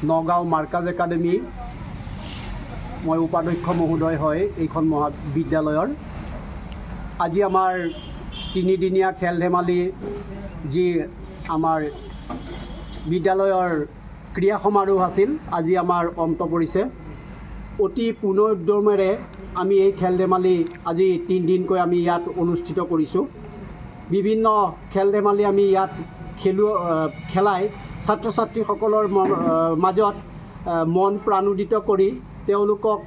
Nagaon Markaz academy মই উপাধ্যক্ষ মহোদয় হয় এইখন মহাবিদ্যালয়ৰ। আজি আমাৰ তিনিদিনীয়া খেল ধেমালি যি আমাৰ বিদ্যালয়ৰ ক্ৰীড়া সমাৰোহ আছিল, আজি আমাৰ অন্ত পৰিছে। অতি পুনৰুদ্যমেৰে আমি এই খেল ধেমালি আজি 3 দিনকৈ আমি ইয়াত অনুষ্ঠিত কৰিছোঁ। বিভিন্ন খেল ধেমালি আমি ইয়াত খেলাই ছাত্ৰ ছাত্ৰীসকলৰ মাজত মন প্ৰাণোদিত কৰি তেওঁলোকক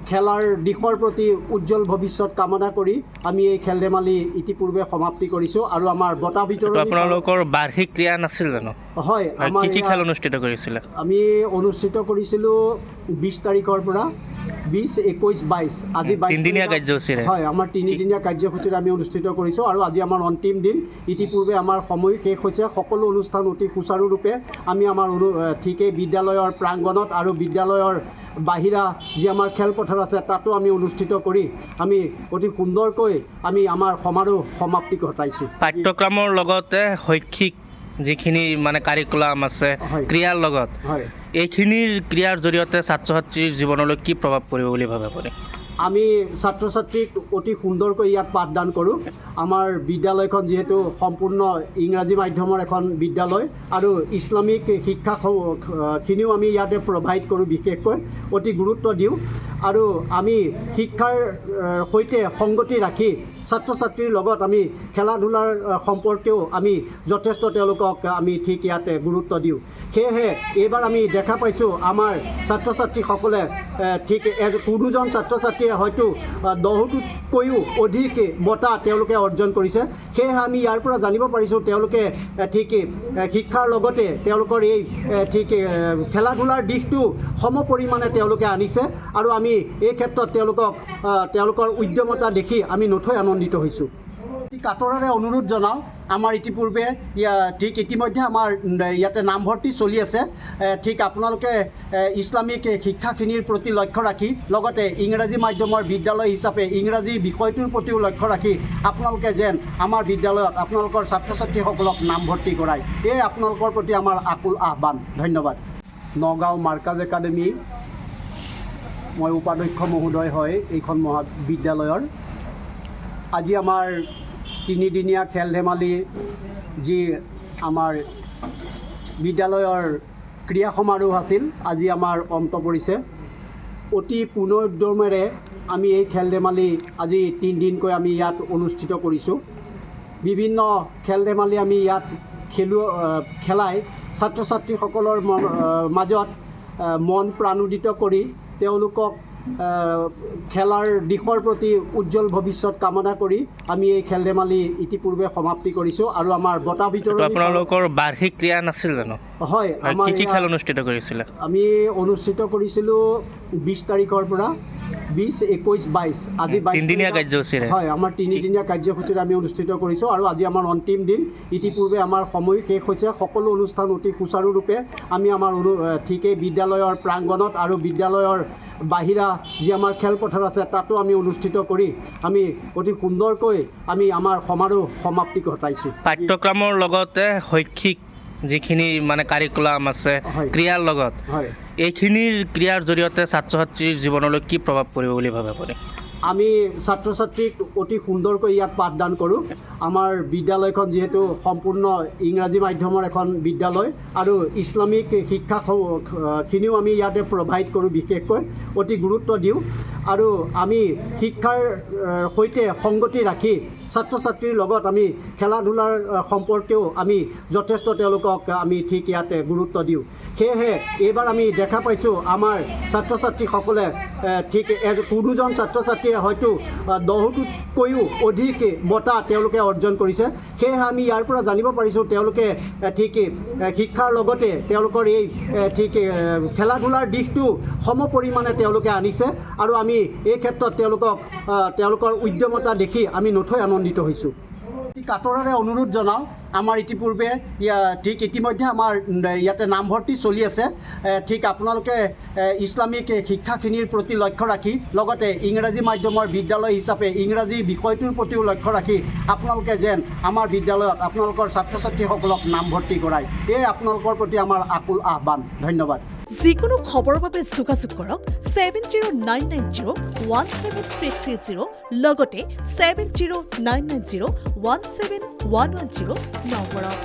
খেলাৰ দিশৰ প্ৰতি উজ্জ্বল ভৱিষ্যত কামনা কৰি আমি এই খেল ধেমালি ইতিপূৰ্বে সমাপ্তি কৰিছোঁ। আৰু আমাৰ বঁটা বিতৰণ আপোনালোকৰ বাৰ্ষিক ক্ৰীড়া নাছিল জানো? হয়, আমাৰ কি খেল অনুষ্ঠিত কৰিছিলে? আমি অনুষ্ঠিত কৰিছিলোঁ 20 তাৰিখৰ পৰা 20, 21, 22 আজি 22 তিনিদিনীয়া কাৰ্যসূচীৰে। হয়, আমাৰ তিনিদিনীয়া কাৰ্যসূচীৰে আমি অনুষ্ঠিত কৰিছোঁ আৰু আজি আমাৰ অন্তিম দিন। ইতিপূৰ্বে আমাৰ সময় শেষ হৈছে। সকলো অনুষ্ঠান অতি সুচাৰুৰূপে আমি আমাৰ ঠিকেই বিদ্যালয়ৰ প্ৰাংগণত আৰু বিদ্যালয়ৰ বাহিৰা যি আমাৰ খেলপথাৰ আছে তাতো আমি অনুষ্ঠিত কৰি আমি অতি সুন্দৰকৈ আমি আমাৰ সমাৰোহ সমাপ্তি ঘটাইছোঁ। পাঠ্যক্ৰমৰ লগতে শৈক্ষিক যিখিনি কাৰিকুলাম আছে ক্ৰীড়াৰ লগত, এইখিনিৰ ক্ৰীড়াৰ জৰিয়তে ছাত্ৰ ছাত্ৰীৰ জীৱনলৈ কি প্ৰভাৱ পৰিব বুলি ভাবে আপুনি? আমি ছাত্ৰ ছাত্ৰীক অতি সুন্দৰকৈ ইয়াত পাঠদান কৰোঁ। আমাৰ বিদ্যালয়খন যিহেতু সম্পূৰ্ণ ইংৰাজী মাধ্যমৰ এখন বিদ্যালয় আৰু ইছলামিক শিক্ষাখিনিও আমি ইয়াতে প্ৰভাইড কৰোঁ, বিশেষকৈ অতি গুৰুত্ব দিওঁ। আৰু আমি শিক্ষাৰ সৈতে সংগতি ৰাখি ছাত্ৰ ছাত্ৰীৰ লগত আমি খেলা ধূলাৰ সম্পৰ্কেও আমি যথেষ্ট তেওঁলোকক আমি ঠিক ইয়াতে গুৰুত্ব দিওঁ। সেয়েহে এইবাৰ আমি দেখা পাইছোঁ আমাৰ ছাত্ৰ ছাত্ৰীসকলে ঠিক কোনোজন ছাত্ৰ ছাত্ৰীয়ে হয়তো 10টাতকৈও অধিক বঁটা তেওঁলোকে অৰ্জন কৰিছে। সেয়েহে আমি ইয়াৰ পৰা জানিব পাৰিছোঁ তেওঁলোকে ঠিক শিক্ষাৰ লগতে তেওঁলোকৰ এই ঠিক খেলা ধূলাৰ দিশটো সম পৰিমাণে তেওঁলোকে আনিছে আৰু আমি এই ক্ষেত্ৰত তেওঁলোকৰ উদ্যমতা দেখি আমি নথৈ আনন্দিত হৈছোঁ। কাতৰেৰে অনুৰোধ জনাওঁ, আমাৰ ইতিপূৰ্বে ঠিক ইতিমধ্যে আমাৰ ইয়াতে নামভৰ্তি চলি আছে। ঠিক আপোনালোকে ইছলামিক শিক্ষাখিনিৰ প্ৰতি লক্ষ্য ৰাখি লগতে ইংৰাজী মাধ্যমৰ বিদ্যালয় হিচাপে ইংৰাজী বিষয়টোৰ প্ৰতিও লক্ষ্য ৰাখি আপোনালোকে যেন আমাৰ বিদ্যালয়ত আপোনালোকৰ ছাত্ৰ ছাত্ৰীসকলক নামভৰ্তি কৰায়, এই আপোনালোকৰ প্ৰতি আমাৰ আকুল আহ্বান। ধন্যবাদ। নগাঁও মাৰ্কাজ একাডেমি মই উপাধ্যক্ষ মহোদয় হয় এইখন মহাবিদ্যালয়ৰ। আজি আমাৰ তিনিদিনীয়া খেল ধেমালি যি আমাৰ বিদ্যালয়ৰ ক্ৰীড়া সমাৰোহ আছিল, আজি আমাৰ অন্ত পৰিছে। অতি পুনৰুদ্যমেৰে আমি এই খেল ধেমালি আজি 3 দিনকৈ আমি ইয়াত অনুষ্ঠিত কৰিছোঁ। বিভিন্ন খেল ধেমালি আমি ইয়াত খেলাই ছাত্ৰ ছাত্ৰীসকলৰ মাজত মন প্ৰাণোদিত কৰি তেওঁলোকক খেলাৰ দিশৰ প্ৰতি উজ্জ্বল ভৱিষ্যত কামনা কৰি আমি এই খেল ধেমালি ইতিপূৰ্বে সমাপ্তি কৰিছোঁ। আৰু আমাৰ বঁটা বিতৰণ আপোনালোকৰ বাৰ্ষিক ক্ৰীড়া নাছিল জানো? হয়, আমাৰ কি খেল অনুষ্ঠিত কৰিছিলে? আমি অনুষ্ঠিত কৰিছিলোঁ 20 তাৰিখৰ পৰা 20, 21, 22 আজি 22 তিনিদিনীয়া কাৰ্যসূচীৰে। হয়, আমাৰ তিনিদিনীয়া কাৰ্যসূচীৰে আমি অনুষ্ঠিত কৰিছোঁ আৰু আজি আমাৰ অন্তিম দিন। ইতিপূৰ্বে আমাৰ সময় শেষ হৈছে। সকলো অনুষ্ঠান অতি সুচাৰুৰূপে আমি আমাৰ ঠিকেই বিদ্যালয়ৰ প্ৰাংগণত আৰু বিদ্যালয়ৰ বাহিৰা যি আমাৰ খেলপথাৰ আছে তাতো আমি অনুষ্ঠিত কৰি আমি অতি সুন্দৰকৈ আমি আমাৰ সমাৰোহ সমাপ্তি ঘটাইছোঁ। পাঠ্যক্ৰমৰ লগতে শৈক্ষিক যিখিনি কাৰিকুলাম আছে ক্ৰীড়াৰ লগত, এইখিনিৰ ক্ৰীড়াৰ জৰিয়তে ছাত্ৰ ছাত্ৰীৰ জীৱনলৈ কি প্ৰভাৱ পৰিব বুলি ভাবে আপুনি? আমি ছাত্ৰ ছাত্ৰীক অতি সুন্দৰকৈ ইয়াত পাঠদান কৰোঁ। আমাৰ বিদ্যালয়খন যিহেতু সম্পূৰ্ণ ইংৰাজী মাধ্যমৰ এখন বিদ্যালয় আৰু ইছলামিক শিক্ষাখিনিও আমি ইয়াতে প্ৰভাইড কৰোঁ, বিশেষকৈ অতি গুৰুত্ব দিওঁ। আৰু আমি শিক্ষাৰ সৈতে সংগতি ৰাখি ছাত্ৰ ছাত্ৰীৰ লগত আমি খেলা ধূলাৰ সম্পৰ্কেও আমি যথেষ্ট তেওঁলোকক আমি ঠিক ইয়াতে গুৰুত্ব দিওঁ। সেয়েহে এইবাৰ আমি দেখা পাইছোঁ আমাৰ ছাত্ৰ ছাত্ৰীসকলে ঠিক কোনোজন ছাত্ৰ ছাত্ৰীয়ে হয়তো 10টাতকৈও অধিক বঁটা তেওঁলোকে অৰ্জন কৰিছে। সেয়েহে আমি ইয়াৰ পৰা জানিব পাৰিছোঁ তেওঁলোকে ঠিক শিক্ষাৰ লগতে তেওঁলোকৰ এই ঠিক খেলা ধূলাৰ দিশটো সম পৰিমাণে তেওঁলোকে আনিছে আৰু আমি এই ক্ষেত্ৰত তেওঁলোকৰ উদ্যমতা দেখি আমি নথৈ আনন্দিত হৈছোঁ। কাতৰেৰে অনুৰোধ জনাওঁ, আমাৰ ইতিপূৰ্বে ঠিক ইতিমধ্যে আমাৰ ইয়াতে নামভৰ্তি চলি আছে। ঠিক আপোনালোকে ইছলামিক শিক্ষাখিনিৰ প্ৰতি লক্ষ্য ৰাখি লগতে ইংৰাজী মাধ্যমৰ বিদ্যালয় হিচাপে ইংৰাজী বিষয়টোৰ প্ৰতিও লক্ষ্য ৰাখি আপোনালোকে যেন আমাৰ বিদ্যালয়ত আপোনালোকৰ ছাত্ৰ ছাত্ৰীসকলক নামভৰ্তি কৰায়, এই আপোনালোকৰ প্ৰতি আমাৰ আকুল আহ্বান। ধন্যবাদ। যিকোনো খবৰৰ বাবে যোগাযোগ কৰক 7099017330 লগতে 7099017110 নম্বৰত।